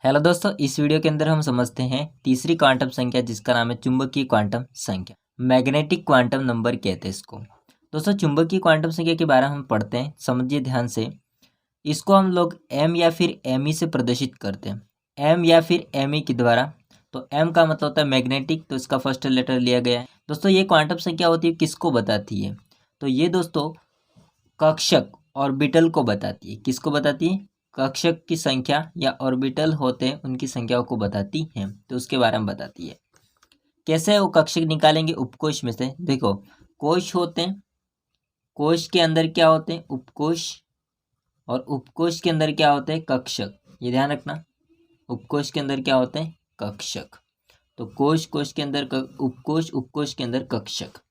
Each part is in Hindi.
हेलो दोस्तों, इस वीडियो के अंदर हम समझते हैं तीसरी क्वांटम संख्या जिसका नाम है चुंबकीय क्वांटम संख्या। मैग्नेटिक क्वांटम नंबर कहते हैं इसको। दोस्तों, चुंबकीय क्वांटम संख्या के बारे में हम पढ़ते हैं, समझिए ध्यान से। इसको हम लोग एम या फिर एम ई से प्रदर्शित करते हैं, एम या फिर एम ई के द्वारा। तो एम का मतलब होता है मैग्नेटिक, तो इसका फर्स्ट लेटर लिया गया है। दोस्तों, ये क्वांटम संख्या होती है किसको बताती है? तो ये दोस्तों कक्षक ऑर्बिटल को बताती है। किसको बताती है? कक्षक की संख्या या ऑर्बिटल होते हैं उनकी संख्याओं को बताती हैं, तो उसके बारे में बताती है। कैसे वो कक्षक निकालेंगे? उपकोष में से। देखो, कोश होते हैं, कोश के अंदर क्या होते हैं? उपकोष, और उपकोष के अंदर क्या होते हैं? कक्षक। ये ध्यान रखना, उपकोष के अंदर क्या होते हैं? कक्षक। तो कोश, कोश के अंदर उपकोष, उपकोष के अंदर कक्षक।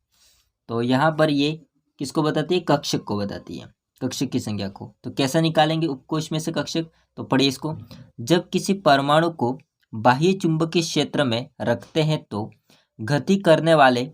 तो यहाँ पर ये किसको बताती है? कक्षक को बताती है, कक्षक की संख्या को। तो कैसा निकालेंगे उपकोष में से कक्षक? तो पढ़िए इसको। जब किसी परमाणु को बाह्य चुंबकीय क्षेत्र में रखते हैं तो गति करने वाले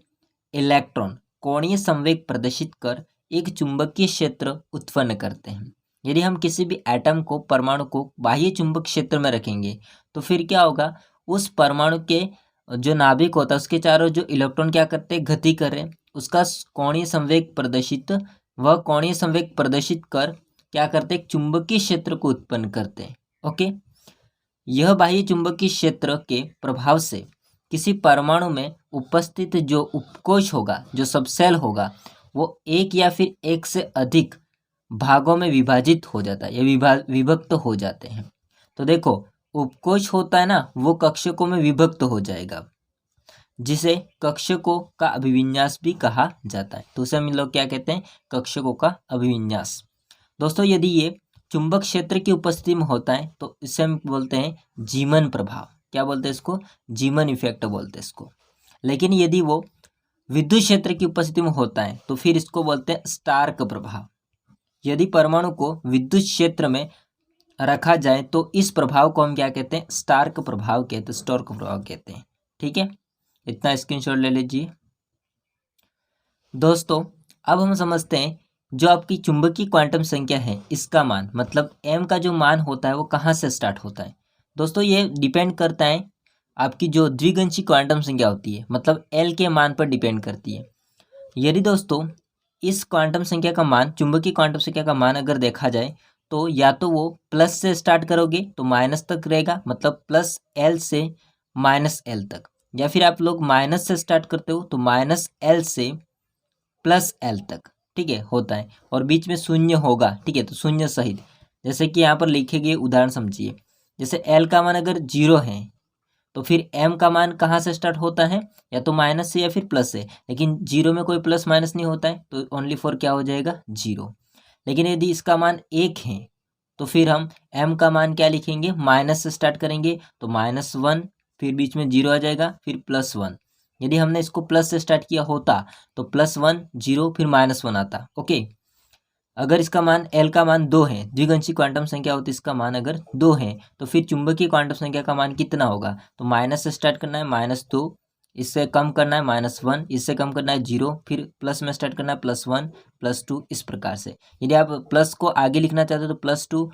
इलेक्ट्रॉन कोणीय संवेग प्रदर्शित कर एक चुंबकीय क्षेत्र उत्पन्न करते हैं। यदि हम किसी भी एटम को, परमाणु को बाह्य चुंबक क्षेत्र में रखेंगे तो फिर क्या होगा? उस परमाणु के जो नाभिक होता है उसके चारों जो इलेक्ट्रॉन क्या करते हैं? गति कर रहे हैं। उसका कोणीय संवेग प्रदर्शित, वह कोणीय संवेग प्रदर्शित कर क्या करते हैं? एक चुंबकीय क्षेत्र को उत्पन्न करते हैं। ओके, यह बाह्य चुंबकीय क्षेत्र के प्रभाव से किसी परमाणु में उपस्थित जो उपकोष होगा, जो सबसेल होगा, वो एक या फिर एक से अधिक भागों में विभाजित हो जाता है या विभक्त हो जाते हैं। तो देखो, उपकोष होता है ना, वो कक्षकों में विभक्त हो जाएगा, जिसे कक्षकों का अभिविन्यास भी कहा जाता है। तो उसे हम लोग क्या कहते हैं? कक्षकों का अभिविन्यास। दोस्तों, यदि ये चुंबक क्षेत्र की उपस्थिति में होता है तो इसे हम बोलते हैं जीमन प्रभाव। क्या बोलते हैं इसको? जीमन इफेक्ट बोलते हैं इसको। लेकिन यदि वो विद्युत क्षेत्र की उपस्थिति में होता है तो फिर इसको बोलते हैं स्टार्क प्रभाव। यदि परमाणु को विद्युत क्षेत्र में रखा जाए तो इस प्रभाव को हम क्या कहते हैं? स्टार्क प्रभाव कहते हैं, स्टार्क प्रभाव कहते हैं। ठीक है, इतना स्क्रीनशॉट ले लीजिए। दोस्तों, अब हम समझते हैं जो आपकी चुंबकीय क्वांटम संख्या है, इसका मान, मतलब m का जो मान होता है वो कहाँ से स्टार्ट होता है। दोस्तों, ये डिपेंड करता है आपकी जो द्विगंशीय क्वांटम संख्या होती है, मतलब l के मान पर डिपेंड करती है। यदि दोस्तों इस क्वांटम संख्या का मान, चुंबकीय क्वांटम संख्या का मान अगर देखा जाए तो या तो वो प्लस से स्टार्ट करोगे तो माइनस तक रहेगा, मतलब प्लस एल से माइनस एल तक, या फिर आप लोग माइनस से स्टार्ट करते हो तो माइनस एल से प्लस एल तक, ठीक है, होता है। और बीच में शून्य होगा, ठीक है, तो शून्य सहित, जैसे कि यहाँ पर लिखे गए उदाहरण समझिए। जैसे एल का मान अगर 0 है तो फिर एम का मान कहाँ से स्टार्ट होता है? या तो माइनस से या फिर प्लस से, लेकिन 0 में कोई प्लस माइनस नहीं होता है, तो ओनली फॉर क्या हो जाएगा? 0। लेकिन यदि इसका मान 1 है तो फिर हम एम का मान क्या लिखेंगे? माइनस से स्टार्ट करेंगे तो -1, फिर बीच में 0 आ जाएगा, फिर +1। यदि हमने इसको प्लस से स्टार्ट किया होता तो +1 0 फिर -1 आता। ओके, अगर इसका मान एल का मान 2 है, द्विगंशीय क्वांटम संख्या होती है, इसका मान अगर 2 है तो फिर चुंबकीय क्वांटम संख्या का मान कितना होगा? तो माइनस से स्टार्ट करना है, -2, इससे कम करना है -1, इससे कम करना है 0, फिर प्लस में स्टार्ट करना है +1 +2, इस प्रकार से। यदि आप प्लस को आगे लिखना चाहते हो तो +2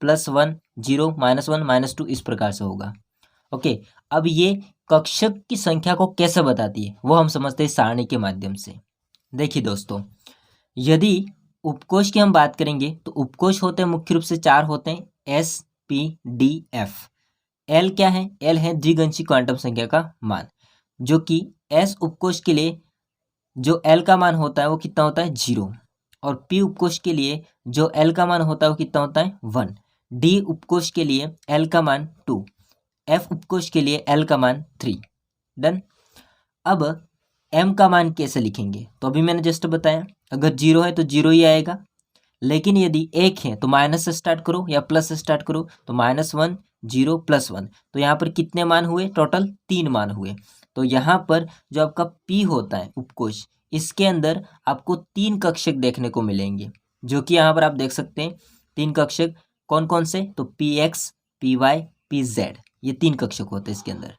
+1 0 -1 -2, इस प्रकार से होगा। ओके, अब ये कक्षक की संख्या को कैसे बताती है वो हम समझते हैं सारणी के माध्यम से। देखिए दोस्तों, यदि उपकोष की हम बात करेंगे तो उपकोष होते हैं मुख्य रूप से 4 होते हैं, S P D F। L क्या है? L है द्विगंशीय क्वांटम संख्या का मान, जो कि S उपकोष के लिए जो L का मान होता है वो कितना होता है? 0। और P उपकोष के लिए जो L का मान होता है वो कितना होता है? 1। D उपकोष के लिए L का मान 2, F उपकोष के लिए L का मान 3। डन। अब M का मान कैसे लिखेंगे? तो अभी मैंने जस्ट बताया, अगर 0 है तो 0 ही आएगा, लेकिन यदि 1 है तो माइनस से स्टार्ट करो या प्लस से स्टार्ट करो, तो -1 0 +1, तो यहाँ पर कितने मान हुए? टोटल 3 मान हुए। तो यहाँ पर जो आपका P होता है उपकोष, इसके अंदर आपको 3 कक्षक देखने को मिलेंगे, जो कि यहाँ पर आप देख सकते हैं। 3 कक्षक कौन कौन से? तो PX PY PZ, ये 3 कक्षक होते हैं इसके अंदर।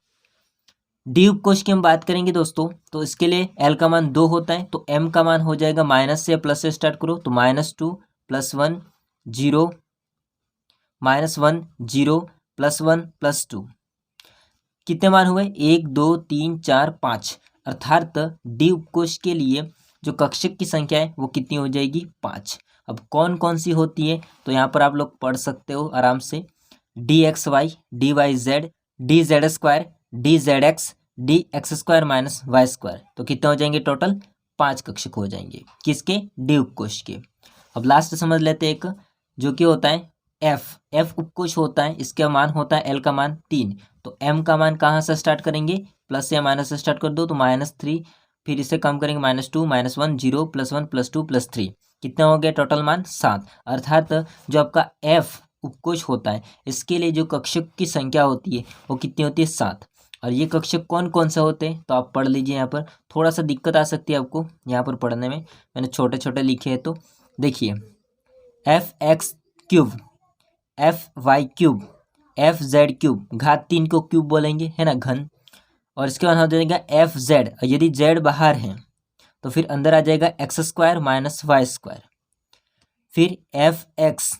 डी उपकोष की हम बात करेंगे दोस्तों, तो इसके लिए एल का मान 2 होता है, तो एम का मान हो जाएगा माइनस से या प्लस से स्टार्ट करो, तो -2 +1 0 -1 0 +1 +2 कितने मान हुए? 1 2 3 4 5। अर्थात डी उपकोष के लिए जो कक्षक की संख्या है वो कितनी हो जाएगी? 5। अब कौन कौन सी होती है तो यहाँ पर आप लोग पढ़ सकते हो आराम से। DXY, DYZ, DZ², DZX, DX² - Y²। तो कितने हो जाएंगे टोटल? 5 कक्षक हो जाएंगे। किसके? डी उपकोष के। अब लास्ट समझ लेते हैं एक, जो कि होता है एफ उपकोष होता है। इसका मान होता है एल का मान 3। तो एम का मान कहाँ से स्टार्ट करेंगे? प्लस या माइनस से स्टार्ट कर दो तो -3, फिर इसे कम करेंगे -2 -1 0 +1 +2 +3। कितना हो गया टोटल मान? 7। अर्थात जो आपका एफ उपकोष होता है इसके लिए जो कक्षक की संख्या होती है वो कितनी होती है? 7। और ये कक्षक कौन कौन से होते हैं तो आप पढ़ लीजिए। यहाँ पर थोड़ा सा दिक्कत आ सकती है आपको यहाँ पर पढ़ने में, मैंने छोटे छोटे लिखे हैं। तो देखिए FX³, FY³, FZ³ घात 3 को क्यूब बोलेंगे, है ना, घन। और इसके बाद हो जाएगा FZ। यदि Z बाहर है तो फिर अंदर आ जाएगा x² - y²। फिर FX,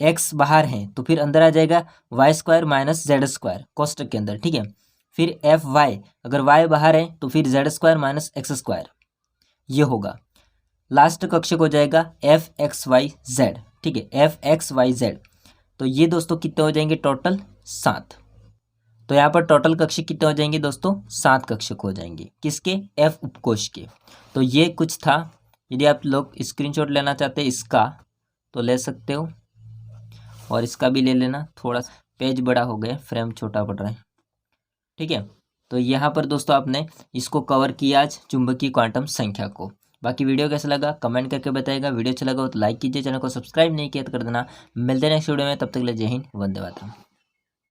x बाहर है तो फिर अंदर आ जाएगा y² - z² कोष्टक के अंदर, ठीक है। फिर FY, अगर y बाहर है तो फिर z² - x², ये होगा। लास्ट कक्षक हो जाएगा FXYZ, ठीक है, FXYZ। तो ये दोस्तों कितने हो जाएंगे टोटल? 7। तो यहाँ पर टोटल कक्षक कितने हो जाएंगे दोस्तों? 7 कक्षक हो जाएंगे। किसके? एफ उपकोष के। तो ये कुछ था। यदि आप लोग स्क्रीनशॉट लेना चाहते हैं इसका तो ले सकते हो, और इसका भी ले लेना। थोड़ा पेज बड़ा हो गया, फ्रेम छोटा पड़ रहा है, ठीक है। तो यहाँ पर दोस्तों आपने इसको कवर किया आज, चुंबकीय क्वांटम संख्या को। बाकी वीडियो कैसा लगा कमेंट करके बताइएगा। वीडियो अच्छा लगा हो तो लाइक कीजिए, चैनल को सब्सक्राइब नहीं किया तो कर देना। मिलते हैं नेक्स्ट वीडियो में, तब तक के लिए जय हिंद, वंदे मातरम।